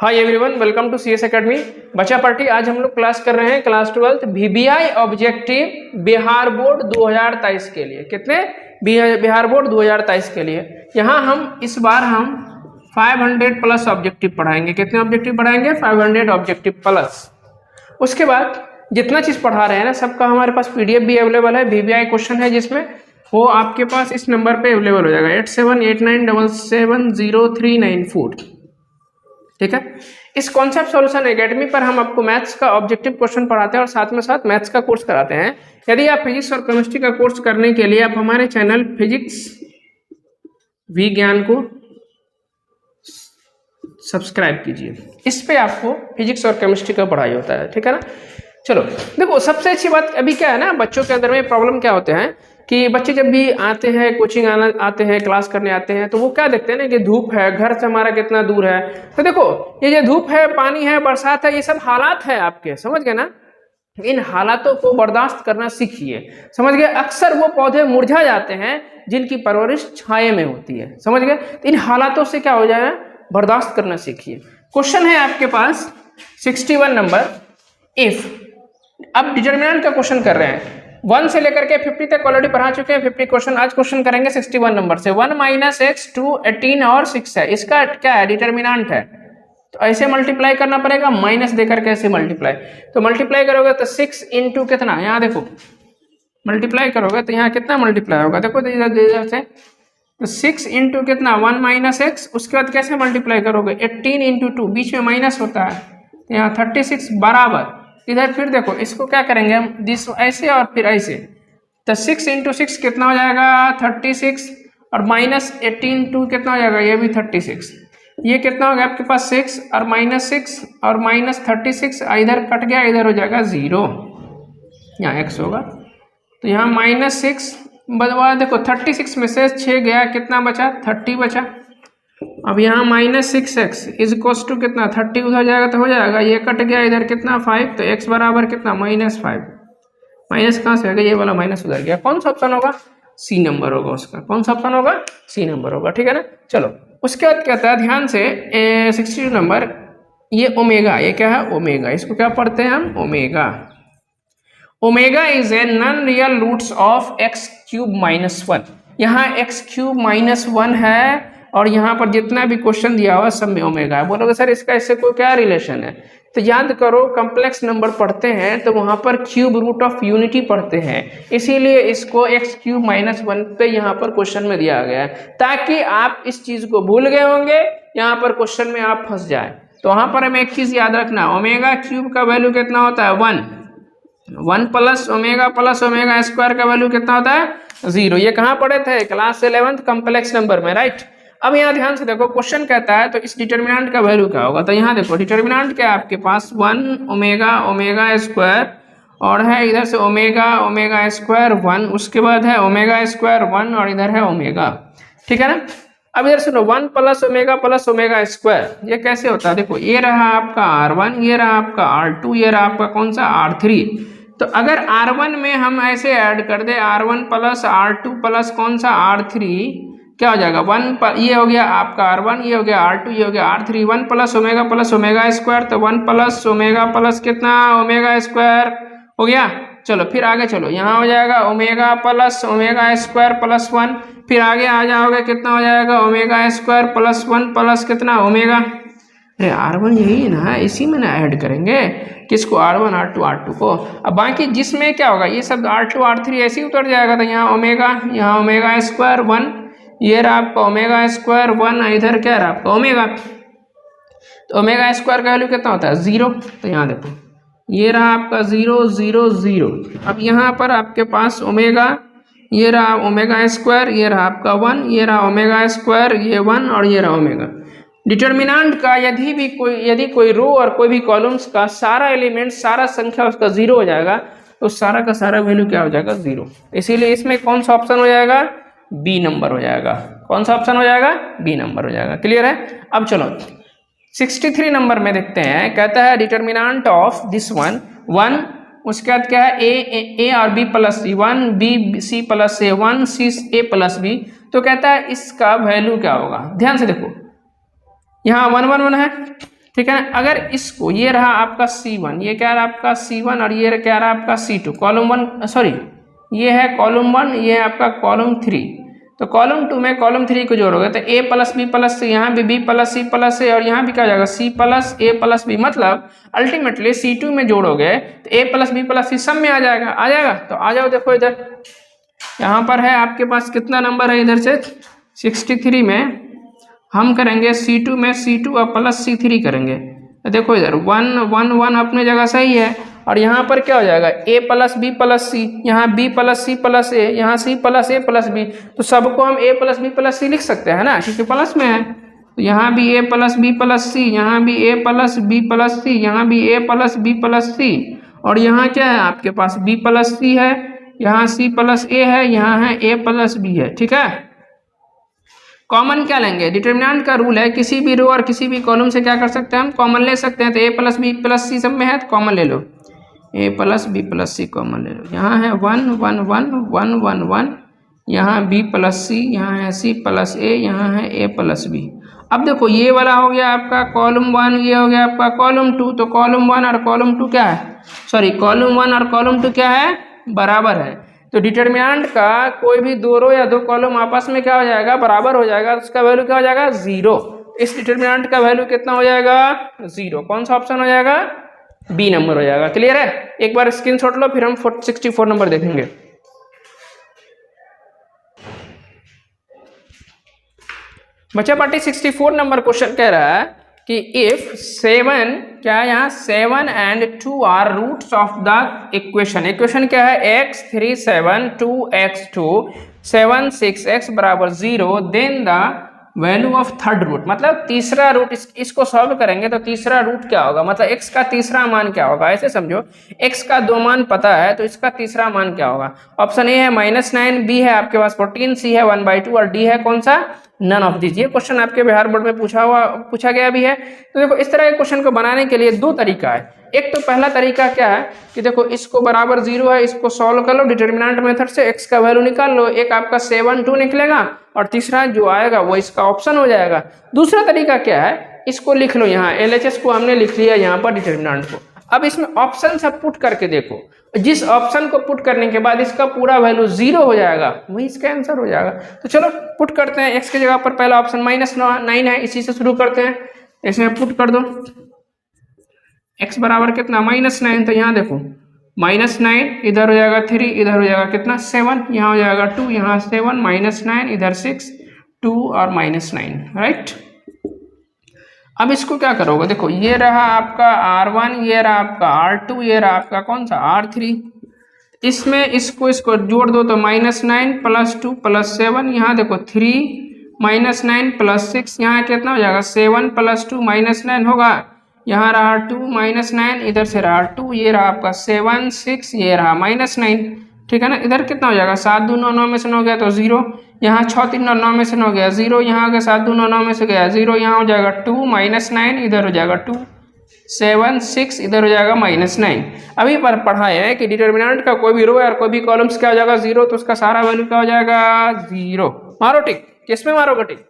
Hi everyone, welcome to CS academy. बच्चा party आज हम लोग क्लास कर रहे हैं class 12 VBI objective Bihar board 2023 के लिए। कितने बिहार बोर्ड 2023 के लिए यहाँ हम इस बार हम 500 प्लस ऑब्जेक्टिव पढ़ाएंगे। कितने ऑब्जेक्टिव पढ़ाएंगे? 500 ऑब्जेक्टिव प्लस। उसके बाद जितना चीज़ पढ़ा रहे हैं ना, सबका हमारे पास पीडीएफ भी अवेलेबल है। वीबीआई क्वेश्चन है जिसमें वो आपके पास इस नंबर पे अवेलेबल हो जाएगा 8789770394। ठीक है। इस कॉन्सेप्ट सॉल्यूशन एकेडमी पर हम आपको मैथ्स का ऑब्जेक्टिव क्वेश्चन पढ़ाते हैं और साथ में साथ मैथ्स का कोर्स कराते हैं। यदि आप फिजिक्स और केमिस्ट्री का कोर्स करने के लिए आप हमारे चैनल फिजिक्स विज्ञान को सब्सक्राइब कीजिए। इस पे आपको फिजिक्स और केमिस्ट्री का पढ़ाई होता है। ठीक है ना। चलो देखो, सबसे अच्छी बात अभी क्या है ना, बच्चों के अंदर में प्रॉब्लम क्या होते हैं कि बच्चे जब भी आते हैं, कोचिंग आते हैं, क्लास करने आते हैं, तो वो क्या देखते हैं ना कि धूप है, घर से हमारा कितना दूर है। तो देखो, ये जो धूप है, पानी है, बरसात है, ये सब हालात है आपके, समझ गए ना। इन हालातों को बर्दाश्त करना सीखिए, समझ गए। अक्सर वो पौधे मुरझा जाते हैं जिनकी परवरिश छाये में होती है, समझ गए। तो इन हालातों से क्या हो जाएगा, बर्दाश्त करना सीखिए। क्वेश्चन है आपके पास 61 नंबर। इफ अब डिटरमिनेंट का क्वेश्चन कर रहे हैं। 1 से लेकर के 50 तक ऑलरेडी पढ़ा चुके हैं 50 क्वेश्चन। आज क्वेश्चन करेंगे 61 नंबर से। 1 - x 2 18 और 6 है। इसका क्या है? डिटरमिनेंट है। तो ऐसे मल्टीप्लाई करना पड़ेगा, माइनस देकर के ऐसे मल्टीप्लाई। तो मल्टीप्लाई करोगे तो 6 इंटू कितना, यहाँ देखो मल्टीप्लाई करोगे तो यहाँ कितना मल्टीप्लाई होगा, देखो इधर से। तो 6 इंटू कितना 1 - x। उसके बाद कैसे मल्टीप्लाई करोगे? 18 इंटू 2, बीच में माइनस होता है, तो यहाँ 36 बराबर। इधर फिर देखो, इसको क्या करेंगे हम, दिस ऐसे और फिर ऐसे। तो 6 इंटू 6 कितना हो जाएगा? 36 और माइनस 18 2 कितना हो जाएगा? ये भी 36। ये कितना हो गया आपके पास? 6 और -6 और -36। इधर कट गया, इधर हो जाएगा 0, यहाँ x होगा। तो यहाँ -6 बदवा, देखो 36 में से 6 गया, कितना बचा? 30 बचा। अब यहाँ -6x इज इक्वल्स टू कितना? 30 उधर जाएगा तो हो जाएगा, ये कट गया, इधर कितना 5। तो x बराबर कितना? -5। माइनस कहाँ से आ गया? ये वाला माइनस उधर गया। कौन सा ऑप्शन होगा? सी नंबर होगा उसका। कौन सा ऑप्शन होगा? सी नंबर होगा। ठीक है ना। चलो उसके बाद कहता है, ध्यान से 62 नंबर। ये ओमेगा, ये क्या है? ओमेगा। इसको क्या पढ़ते हैं हम? Omega. Omega is a non real roots of x³ - 1। यहाँ x³ - 1 है और यहाँ पर जितना भी क्वेश्चन दिया हुआ सब में ओमेगा है। बोलोगे सर इसका इससे कोई क्या रिलेशन है? तो याद करो, कॉम्प्लेक्स नंबर पढ़ते हैं तो वहाँ पर क्यूब रूट ऑफ यूनिटी पढ़ते हैं, इसीलिए इसको x³ - 1 पे यहाँ पर क्वेश्चन में दिया गया है, ताकि आप इस चीज को भूल गए होंगे, यहाँ पर क्वेश्चन में आप फंस जाए। तो वहाँ पर हमें एक चीज याद रखना, ओमेगा क्यूब का वैल्यू कितना होता है? 1 प्लस ओमेगा स्क्वायर का वैल्यू कितना होता है? 0। ये कहाँ पढ़े थे? क्लास 11th कॉम्प्लेक्स नंबर में, राइट। अब यहाँ ध्यान से देखो, क्वेश्चन कहता है तो इस डिटरमिनेंट का वैल्यू क्या होगा। तो यहाँ देखो डिटरमिनेंट क्या है आपके पास? 1 ओमेगा स्क्वायर और है इधर से ओमेगा स्क्वायर 1, उसके बाद है ओमेगा स्क्वायर 1 और इधर है ओमेगा। ठीक है ना। अब इधर सुनो, 1 प्लस ओमेगा स्क्वायर, ये कैसे होता है? देखो ये रहा आपका R1, ये रहा आपका R2, ये रहा आपका कौन सा? R3। तो अगर R1 में हम ऐसे ऐड कर दे, R1 प्लस R2 प्लस कौन सा? R3, क्या हो जाएगा? 1 ये हो गया आपका R1, ये हो गया R2, ये हो गया R3। 1 प्लस ओमेगा स्क्वायर, तो 1 प्लस ओमेगा प्लस कितना? ओमेगा स्क्वायर हो गया। चलो फिर आगे चलो, यहाँ हो जाएगा omega plus omega square plus 1। फिर आगे आ जाओगे, कितना हो जाएगा? ओमेगा स्क्वायर प्लस 1 प्लस कितना? ओमेगा। अरे R1 यही है ना, इसी में ना ऐड करेंगे किसको? R1 R2 R2 को। अब बाकी जिसमें क्या होगा, ये सब R2 R3 ऐसे ही उतर जाएगा। तो यहाँ ओमेगा स्क्वायर 1, ये रहा आपका ओमेगा स्क्वायर 1, इधर क्या रहा आपका? ओमेगा। तो ओमेगा स्क्वायर का वैल्यू कितना होता है? 0। तो यहाँ देखो, ये रहा आपका 0 0 0। अब यहाँ पर आपके पास ओमेगा, ये रहा ओमेगा स्क्वायर, ये रहा आपका 1, ये रहा ओमेगा स्क्वायर, ये 1 और ये रहा ओमेगा। डिटरमिनेंट का यदि कोई रो और कोई भी कॉलम्स का सारा एलिमेंट, सारा संख्या उसका 0 हो जाएगा, तो सारा का सारा वैल्यू क्या हो जाएगा? 0। इसीलिए इसमें कौन सा ऑप्शन हो जाएगा? बी नंबर हो जाएगा। कौन सा ऑप्शन हो जाएगा? बी नंबर हो जाएगा। क्लियर है। अब चलो 63 नंबर में देखते हैं। कहता है डिटरमिनेंट ऑफ दिस 1, उसके बाद क्या है? ए और बी प्लस सी, 1 बी सी प्लस ए, 1 सी ए प्लस बी। तो कहता है इसका वैल्यू क्या होगा? ध्यान से देखो, यहाँ 1 1 1 है, ठीक है ना। अगर इसको, ये रहा आपका C1, ये क्या रहा आपका C1 और ये क्या रहा आपका C2, कॉलम 1 सॉरी ये है कॉलम 1, ये है आपका कॉलम 3। तो कॉलम 2 में कॉलम 3 को जोड़ोगे तो A plus B plus C, यहाँ भी B plus C plus A और यहाँ भी क्या हो जाएगा C plus A plus B, मतलब अल्टीमेटली C2 में जोड़ोगे तो A plus B plus C सब में आ जाएगा। तो आ जाओ, देखो इधर यहाँ पर है आपके पास कितना नंबर है, इधर से 63 में हम करेंगे C2 में C2 और प्लस C3 करेंगे। तो देखो इधर 1 1 1 अपने जगह सही है, और यहाँ पर क्या हो जाएगा A plus B plus C, यहाँ B plus C plus A, यहाँ C plus A plus B, तो सबको हम A plus B plus C लिख सकते हैं ना, क्योंकि प्लस में है। तो यहाँ भी A plus B plus C, यहाँ भी A plus B plus C, यहाँ भी A plus B plus C, और यहाँ क्या है आपके पास B प्लस C है, यहाँ C प्लस A है, यहाँ है A प्लस B है। ठीक है, कॉमन क्या लेंगे, डिटर्मिनेंट का रूल है किसी भी रो और किसी भी कॉलम से क्या कर सकते हैं हम, कॉमन ले सकते हैं। तो A plus B plus C सब में है तो कॉमन ले लो, A plus B plus C common ले लो। यहाँ है 1 1 1 1 1 1, यहाँ B प्लस C, यहाँ है C प्लस A, यहाँ है A प्लस B। अब देखो ये वाला हो गया आपका कॉलम 1, ये हो गया आपका कॉलम 2। तो कॉलम 1 और कॉलम 2 क्या है, सॉरी कॉलम 1 और कॉलम 2 क्या है, बराबर है। तो डिटर्मिनेंट का कोई भी दो रो या दो कॉलम आपस में क्या हो जाएगा, बराबर हो जाएगा, तो उसका वैल्यू क्या हो जाएगा, 0। इस डिटर्मिनेंट का वैल्यू कितना हो जाएगा, 0। कौन सा ऑप्शन हो जाएगा, बी नंबर हो जाएगा। क्लियर है, एक बार स्क्रीनशॉट लो, फिर हम 64 नंबर देखेंगे। बच्चा पार्टी 64 नंबर क्वेश्चन कह रहा है कि इफ 7, क्या है यहाँ 7 and 2 are roots of the equation. Equation क्या है, x 3 7 2 x 2 7 6 x बराबर 0, then the value of third root, मतलब तीसरा रूट। इसको सॉल्व करेंगे तो तीसरा रूट क्या होगा, मतलब x का तीसरा मान क्या होगा। ऐसे समझो x का 2 मान पता है, तो इसका तीसरा मान क्या होगा। ऑप्शन ए है -9, बी है आपके पास 14, सी है 1/2 और डी है कौन सा, नन ऑफ दिस। ये क्वेश्चन आपके बिहार बोर्ड में पूछा गया भी है। तो देखो इस तरह के क्वेश्चन को बनाने के लिए दो तरीका है। एक तो पहला तरीका क्या है कि देखो इसको बराबर 0 है, इसको सॉल्व कर लो डिटर्मिनेंट मेथड से, x का वैल्यू निकाल लो, एक आपका 7 2 निकलेगा और तीसरा जो आएगा वो इसका ऑप्शन हो जाएगा। दूसरा तरीका क्या है, इसको लिख लो, यहाँ LHS को हमने लिख लिया यहाँ पर डिटर्मिनेंट को। अब इसमें ऑप्शन सब पुट करके देखो, जिस ऑप्शन को पुट करने के बाद इसका पूरा वैल्यू 0 हो जाएगा वही इसका आंसर हो जाएगा। तो चलो पुट करते हैं, x की जगह पर पहला ऑप्शन -9 है, इसी से शुरू करते हैं। इसमें पुट कर दो, x बराबर कितना -9, तो यहाँ देखो -9 इधर हो जाएगा 3, इधर हो जाएगा कितना 7, यहाँ हो जाएगा 2, यहाँ 7 -9 इधर 6 2 और -9, राइट। अब इसको क्या करोगे, देखो ये रहा आपका R1, ये रहा आपका R2, ये रहा आपका कौन सा R3। इसमें इसको जोड़ दो तो -9 + 2 + 7, यहाँ देखो 3 -9 + 6, यहाँ कितना हो जाएगा 7 + 2 -9 होगा, यहाँ रहा 2 -9, इधर से रहा 2, ये रहा आपका 7 6, ये रहा -9। ठीक है ना, इधर कितना हो जाएगा 7 2 9 9 में से 9 गया तो 0, यहाँ 6 3 9 9 में से 9 गया 0, यहाँ हो गया 7 2 9 9 में से गया 0, यहाँ हो जाएगा 2 -9, इधर हो जाएगा 2 7 6, इधर हो जाएगा -9। अभी पर पढ़ा है कि डिटर्मिनेंट का कोई भी रो और कोई भी कॉलम्स क्या हो जाएगा 0, तो उसका सारा वैल्यू क्या हो जाएगा 0। मारो टिक, किस में मारोगे टिक,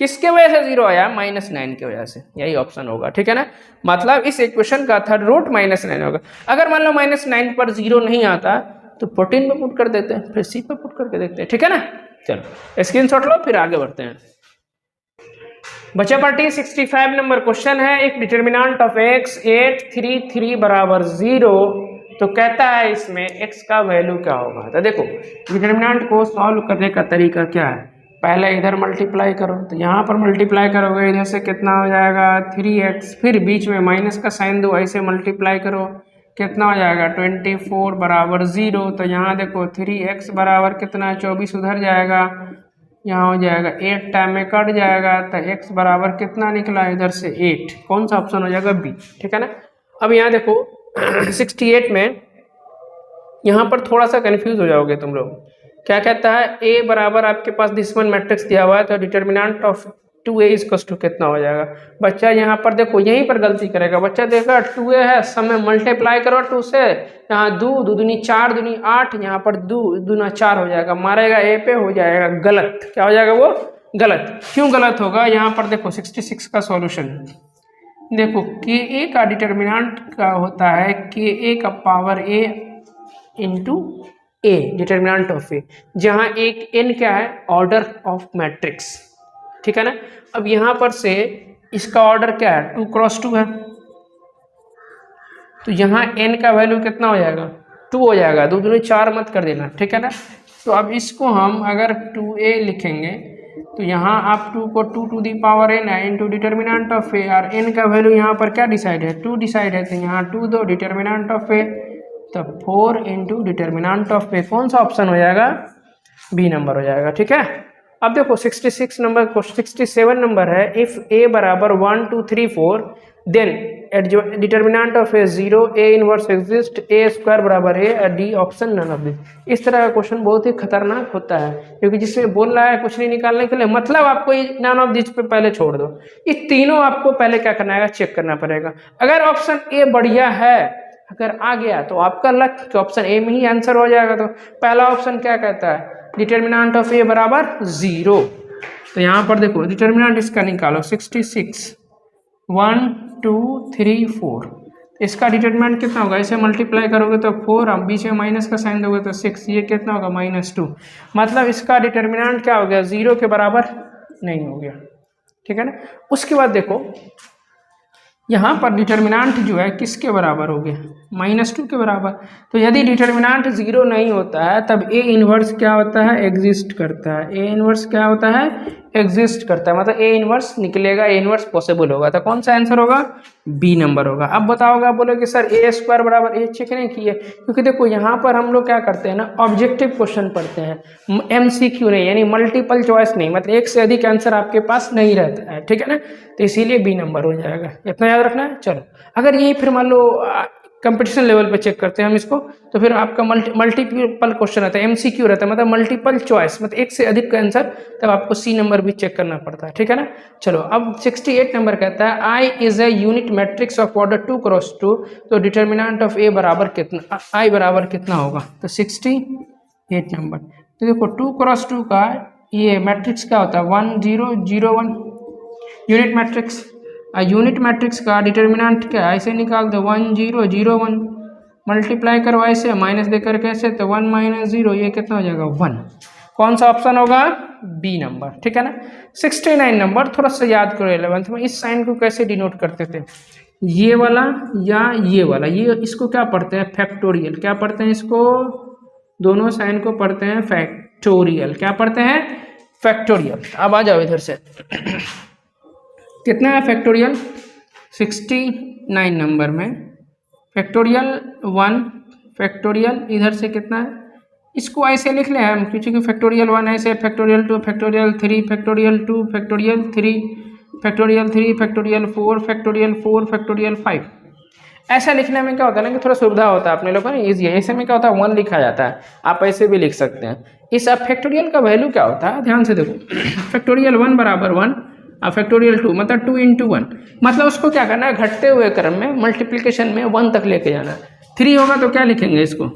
किसके वजह से 0 आया, -9 की वजह से, यही ऑप्शन होगा। ठीक है ना, मतलब इस इक्वेशन का थर्ड रूट -9 होगा। अगर मान लो -9 पर 0 नहीं आता तो 14 पे पुट कर देते हैं, फिर सी पे पुट करके देखते हैं। ठीक है ना, चलो स्क्रीनशॉट लो, फिर आगे बढ़ते हैं। बच्चा पार्टी 65 नंबर क्वेश्चन है, एक डिटर्मिनेंट ऑफ x 8 3 3 बराबर 0, तो कहता है इसमें x का वैल्यू क्या होगा। तो देखो डिटर्मिनेंट को सॉल्व करने का तरीका क्या है, पहले इधर मल्टीप्लाई करो, तो यहाँ पर मल्टीप्लाई करोगे, इधर से कितना हो जाएगा 3x, फिर बीच में माइनस का साइन दो, ऐसे मल्टीप्लाई करो, कितना हो जाएगा 24 बराबर 0। तो यहाँ देखो 3x बराबर कितना 24 उधर जाएगा, यहाँ हो जाएगा 8 टाइम में कट जाएगा, तो x बराबर कितना निकला इधर से 8, कौन सा ऑप्शन हो जाएगा बी। ठीक है ना, अब यहाँ देखो 68 में यहाँ पर थोड़ा सा कंफ्यूज हो जाओगे तुम लोग। क्या कहता है, a बराबर आपके पास दिस वन मैट्रिक्स दिया हुआ है, तो determinant of 2a equals to कितना हो जाएगा। बच्चा यहाँ पर देखो यहीं पर गलती करेगा, बच्चा देखा 2a है, सब में मल्टीप्लाई करो 2 से, यहाँ 2 2 दूनी 4 दूनी 8, यहाँ पर 2 दूना 4 हो जाएगा, मारेगा a पे, हो जाएगा गलत। क्या हो जाएगा वो गलत, क्यों गलत होगा, यहाँ पर देखो 66 का सॉल्यूशन, देखो के ए का डिटर्मिनेंट का होता है के ए का power A into A, determinant of A, जहाँ एक एन क्या है, ऑर्डर ऑफ मैट्रिक्स, ठीक है ना। अब यहाँ पर से इसका ऑर्डर क्या है, 2 क्रॉस 2 है, तो यहाँ एन का वैल्यू कितना हो जाएगा, 2 हो जाएगा, दो दूनी 4 मत कर देना, ठीक है ना। तो अब इसको हम अगर 2a लिखेंगे तो यहाँ आप 2 को 2 टू दी पावर n है इंटू डिटर्मिनेंट ऑफ ए, और n का वैल्यू यहाँ पर क्या डिसाइड है, 2 डिसाइड है, तो यहाँ 2 दो डिटर्मिनेंट ऑफ ए, तो 4 इंटू डिटर्मिनेंट ऑफ ए, कौन सा ऑप्शन हो जाएगा, बी नंबर हो जाएगा, ठीक है। अब देखो 66 नंबर को 67 नंबर है, इफ a बराबर 1 2 3 4 then determinant of A 0, A inverse exist, A square बराबर है D option none of this. इस तरह का क्वेश्चन बहुत ही खतरनाक होता है, क्योंकि जिसमें बोल रहा है कुछ नहीं निकालने के लिए, मतलब आपको नन ऑफ दिस पे पहले छोड़ दो, ये तीनों आपको पहले क्या करना है, चेक करना पड़ेगा। अगर ऑप्शन ए बढ़िया है, अगर आ गया तो आपका लक कि ऑप्शन ए में ही आंसर हो जाएगा। तो पहला ऑप्शन क्या कहता है, डिटर्मिनेंट ऑफ ए बराबर 0, तो यहाँ पर देखो डिटर्मिनेंट इसका निकालो, 66 1 2 3 4, इसका डिटर्मिनेंट कितना होगा, इसे मल्टीप्लाई करोगे तो 4, अब बीच में माइनस का साइन दोगे तो 6, ये कितना होगा -2, मतलब इसका डिटर्मिनेंट क्या हो गया, 0 के बराबर नहीं हो गया, ठीक है ना। उसके बाद देखो यहाँ पर डिटर्मिनेंट जो है किसके बराबर हो गया, -2 के बराबर। तो यदि डिटर्मिनेंट 0 नहीं होता है तब ए इनवर्स क्या होता है, एग्जिस्ट करता है, ए इनवर्स क्या होता है, एग्जिस्ट करता है, मतलब ए इनवर्स निकलेगा, ए इनवर्स पॉसिबल होगा, तो कौन सा आंसर होगा, बी नंबर होगा। अब बताओगे, आप बोलोगे सर ए स्क्वायर बराबर ए चेक नहीं किए, क्योंकि देखो यहाँ पर हम लोग क्या करते हैं ना, ऑब्जेक्टिव क्वेश्चन पढ़ते हैं, MCQ नहीं, यानी मल्टीपल चॉइस नहीं, मतलब एक से अधिक आंसर आपके पास नहीं रहता है, ठीक है ना, तो इसीलिए बी नंबर हो जाएगा, इतना याद रखना है। चलो अगर यही फिर मान लो कंपटीशन लेवल पे चेक करते हैं हम इसको, तो फिर आपका मल्टीपल क्वेश्चन रहता है, MCQ रहता है, मतलब मल्टीपल चॉइस, मतलब एक से अधिक का आंसर, तब आपको सी नंबर भी चेक करना पड़ता है, ठीक है ना। चलो अब 68 नंबर कहता है I is a unit matrix of order 2 cross 2, तो डिटर्मिनेंट ऑफ ए बराबर कितना, आई बराबर कितना होगा, तो 68 नंबर। तो देखो 2 क्रॉस 2 का ये मैट्रिक्स क्या होता है, 1 0 0 1, यूनिट मैट्रिक्स। यूनिट मैट्रिक्स का डिटर्मिनेंट क्या है, ऐसे निकाल दो, 1 0 0 1, मल्टीप्लाई करो ऐसे, माइनस देकर कैसे, तो 1 - 0, ये कितना हो जाएगा 1, कौन सा ऑप्शन होगा, बी नंबर, ठीक है ना। 69 नंबर थोड़ा सा याद करो, 11th में इस साइन को कैसे डिनोट करते थे, ये वाला या ये वाला, ये इसको क्या पढ़ते हैं, फैक्टोरियल, क्या पढ़ते हैं इसको, दोनों साइन को पढ़ते हैं फैक्टोरियल, क्या पढ़ते हैं, फैक्टोरियल। अब आ जाओ इधर से कितना है फैक्टोरियल, 69 नंबर में फैक्टोरियल 1, फैक्टोरियल इधर से कितना है, इसको ऐसे लिख लें हम, क्योंकि फैक्टोरियल 1 ऐसे, factorial 2, factorial 3, factorial 2, factorial 3, factorial 3, factorial 4, factorial 4, factorial 5। ऐसा लिखने में क्या होता है ना कि थोड़ा सुविधा होता है अपने लोगों को, ईजी है। ऐसे में क्या होता है 1 लिखा जाता है, आप ऐसे भी लिख सकते हैं। इस अब फैक्टोरियल का वैल्यू क्या होता है, ध्यान से देखो, फैक्टोरियल 1 बराबर 1 और फैक्टोरियल 2 मतलब 2 × 1, मतलब उसको क्या करना है, घटते हुए क्रम में मल्टीप्लिकेशन में 1 तक लेके जाना है। 3 होगा तो क्या लिखेंगे इसको,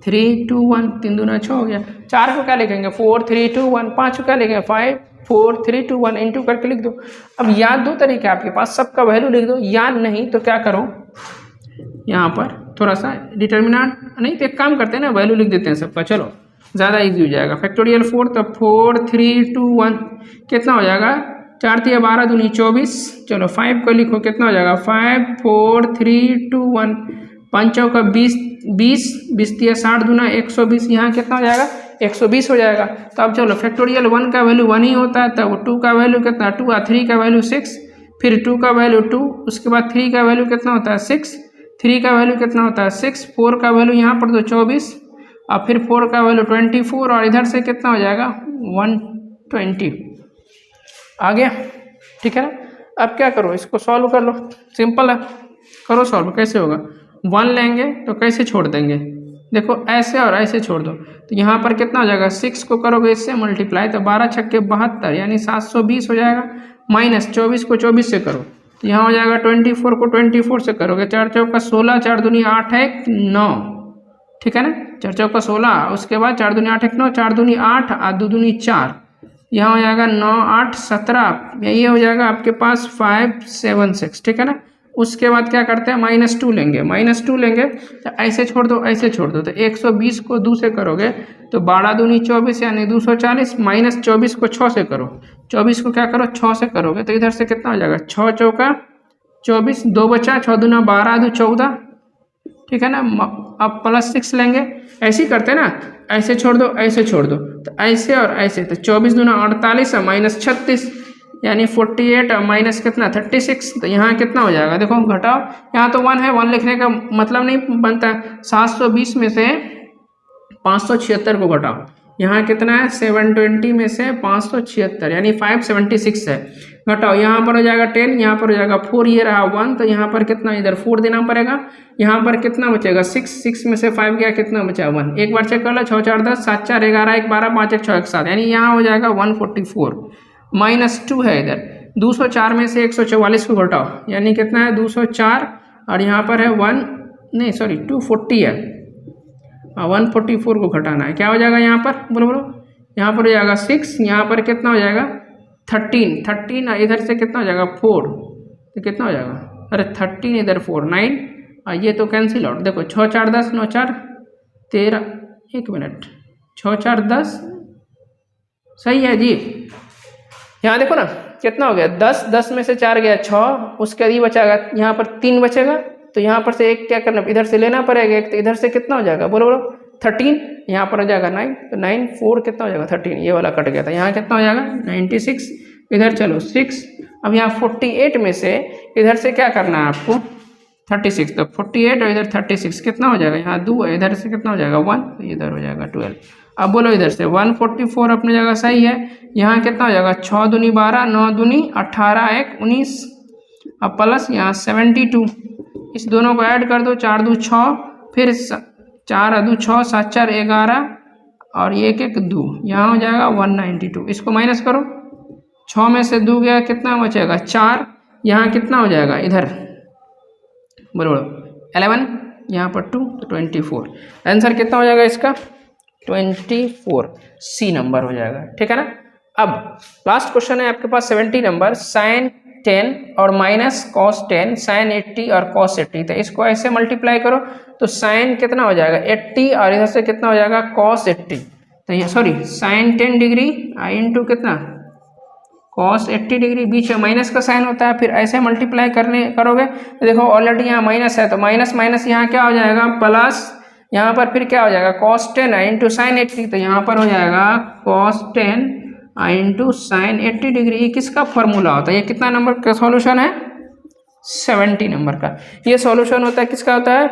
3 2 1, 3 दूना 6 हो गया। 4 को क्या लिखेंगे, 4 3 2 1, 5 को क्या लिखेंगे, 5 4 3 2 1, इंटू करके लिख दो। अब याद दो तरीके आपके पास, सबका वैल्यू लिख दो, याद नहीं तो क्या करो, यहाँ पर थोड़ा सा डिटर्मिनेंट नहीं तो एक काम करते हैं ना, वैल्यू लिख देते हैं सबका, चलो ज़्यादा इजी हो जाएगा। फैक्टोरियल 4 तो 4 3 2 1 कितना हो जाएगा, 4 3 12 दूनी 24, चलो 5 को लिखो, कितना हो जाएगा 5 4 3 2 1, 5 चौका 20 20 20 3 60 दूना 120, यहाँ कितना हो जाएगा 120 हो जाएगा। तो अब चलो फैक्टोरियल 1 का वैल्यू 1 ही होता है, तब 2 का वैल्यू कितना 2 और 3 का वैल्यू 6, फिर 2 का वैल्यू 2, उसके बाद 3 का वैल्यू कितना होता है 6, 3 का वैल्यू कितना होता है 6, 4 का वैल्यू यहाँ पर तो 24 और फिर 4 का वैल्यू 24 और इधर से कितना हो जाएगा 120 आ गया, ठीक है ना। अब क्या करो, इसको सॉल्व कर लो, सिंपल है, करो सॉल्व। कैसे होगा, 1 लेंगे तो कैसे छोड़ देंगे, देखो ऐसे और ऐसे छोड़ दो, तो यहाँ पर कितना हो जाएगा 6 को करोगे इससे मल्टीप्लाई तो 12 छक्के 72 यानी 720 हो जाएगा, माइनस 24 को 24 से करो तो यहाँ हो जाएगा 24 को 24 से करोगे, 4 चौका 16, 4 दूनी 8 1 9, ठीक है ना, 4 चौका 16, उसके बाद 4 दूनी 8 1 9, 4 दूनी 8 और 2 दूनी 4, यहाँ हो जाएगा 9 8 17, ये हो जाएगा आपके पास 5 7 6, ठीक है ना। उसके बाद क्या करते हैं, -2 लेंगे, -2 लेंगे तो ऐसे छोड़ दो, ऐसे छोड़ दो, तो 120 को 2 से करोगे तो 12 दूनी 24 यानी 240, -24 को 6 से करो, 24 को क्या करो 6 से करोगे तो इधर से कितना हो जाएगा 6 चौका 24, 2 बचा, 6 दूना 12 2 14, ठीक है ना। अब +6 लेंगे, ऐसे ही करते हैं ना, ऐसे छोड़ दो, ऐसे छोड़ दो, तो ऐसे और ऐसे, तो 24 दूना 48 और -36 यानी 48 और माइनस कितना 36, तो यहाँ कितना हो जाएगा, देखो घटाओ, यहाँ तो 1 है, 1 लिखने का मतलब नहीं बनता। 720 में से 576 को घटाओ, यहाँ कितना है 720 में से 576 यानी 576 है, घटाओ, यहाँ पर हो जाएगा 10, यहाँ पर हो जाएगा 4, ये रहा 1, तो यहाँ पर कितना इधर 4 देना पड़ेगा, यहाँ पर कितना बचेगा 6 में से 5 गया, कितना बचा 1, एक बार चेक कर लो, 6 4 10, 7 4 11 1 12 5 1 6 1 7, यानी यहाँ हो जाएगा 144, -2 है इधर, 204 में से 144 को घटाओ, यानी कितना है 204, और यहाँ पर है 240 है, 144 को घटाना है, क्या हो जाएगा यहाँ पर, बोलो बोलो, यहाँ पर हो जाएगा 6, यहाँ पर कितना हो जाएगा 13, इधर से कितना हो जाएगा 4, तो कितना हो जाएगा, अरे 13 इधर 4 9, और ये तो कैंसिल आउट, देखो 6 4 10 9 4 13, 1 मिनट, 6 4 10 सही है जी। यहाँ देखो ना कितना हो गया 10, 10 में से 4 गया 6, उसके बाद ये बचाएगा, यहाँ पर 3 बचेगा, तो यहाँ पर से एक क्या करना, इधर से लेना पड़ेगा एक, तो इधर से कितना हो जाएगा, बोलो बोलो 13, यहाँ पर हो जाएगा 9, तो 9 4 कितना हो जाएगा 13, ये वाला कट गया था, यहाँ कितना हो जाएगा 96, इधर चलो 6, अब यहाँ 48 में से इधर से क्या करना है आपको 36, तो 48 और इधर 36 कितना हो जाएगा, यहाँ 2 है, इधर से कितना हो जाएगा 1, तो इधर हो जाएगा 12। अब बोलो इधर से 144 अपनी जगह सही है, यहाँ कितना हो जाएगा 6 दूनी 12, 9 दूनी 18 1 19, अब प्लस यहाँ 72, इस दोनों को ऐड कर दो, 4 2 6, फिर 4 2 6 7 4 11, और 1 1 2, यहाँ हो जाएगा 192, इसको माइनस करो, 6 में से 2 गया, कितना बचेगा 4, यहाँ कितना हो जाएगा इधर बोलो 11, यहाँ पर 2 तो 24, आंसर कितना हो जाएगा इसका 24, सी नंबर हो जाएगा, ठीक है ना। अब लास्ट क्वेश्चन है आपके पास 70 नंबर, sin 10 और माइनस cos 10, sin 80 और cos 80, तो इसको ऐसे मल्टीप्लाई करो, तो sin कितना हो जाएगा 80 और इधर से कितना हो जाएगा cos 80, तो ये सॉरी sin 10 डिग्री इंटू कितना cos 80 डिग्री, बीच में माइनस का साइन होता है, फिर ऐसे मल्टीप्लाई करोगे तो देखो ऑलरेडी यहाँ माइनस है, तो माइनस माइनस यहाँ क्या हो जाएगा प्लस, यहाँ पर फिर क्या हो जाएगा cos 10 इंटू साइन 80, तो यहाँ पर हो जाएगा cos 10 इंटू साइन 80 डिग्री, ये किसका फॉर्मूला होता है, ये कितना नंबर का सॉल्यूशन है 70 नंबर का, ये सॉल्यूशन होता है, किसका होता है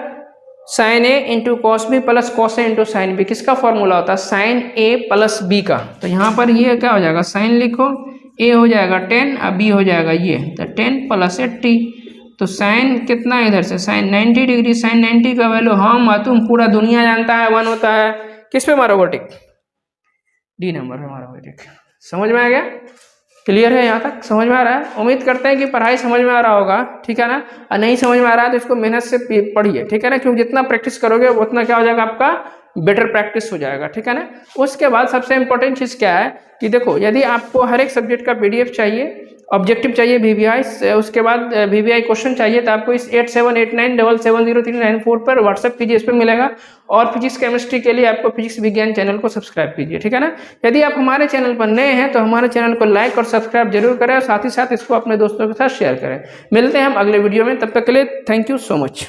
sine A into cos B plus cos A into sine B, किसका फॉर्मूला होता है साइन ए प्लस बी का, तो यहाँ पर ये क्या हो जाएगा साइन लिखो, ए हो जाएगा 10 और बी हो जाएगा ये, तो 10 + 80, तो साइन कितना इधर से साइन 90 डिग्री, साइन 90 का वैल्यू हम तुम पूरा दुनिया जानता है 1 होता है, किस पे मारोगे टिक, डी नंबर पे मारोगे टिक। समझ में आ गया, क्लियर है, यहाँ तक समझ में आ रहा है, उम्मीद करते हैं कि पढ़ाई समझ में आ रहा होगा, ठीक है ना, और नहीं समझ में आ रहा है तो इसको मेहनत से पढ़िए, ठीक है ना, क्योंकि जितना प्रैक्टिस करोगे उतना क्या हो जाएगा आपका बेटर प्रैक्टिस हो जाएगा, ठीक है ना। उसके बाद सबसे इंपॉर्टेंट चीज़ क्या है कि देखो यदि आपको हर एक सब्जेक्ट का PDF चाहिए, ऑब्जेक्टिव चाहिए VBI, उसके बाद VBI क्वेश्चन चाहिए, तो आपको इस 8789770394 पर व्हाट्सएप कीजिए, इस पर मिलेगा, और फिजिक्स केमिस्ट्री के लिए आपको फिजिक्स विज्ञान चैनल को सब्सक्राइब कीजिए, ठीक है ना। यदि आप हमारे चैनल पर नए हैं तो हमारे चैनल को लाइक और सब्सक्राइब जरूर करें, और साथ ही साथ इसको अपने दोस्तों के साथ शेयर करें। मिलते हैं हम अगले वीडियो में, तब तक के लिए थैंक यू सो मच।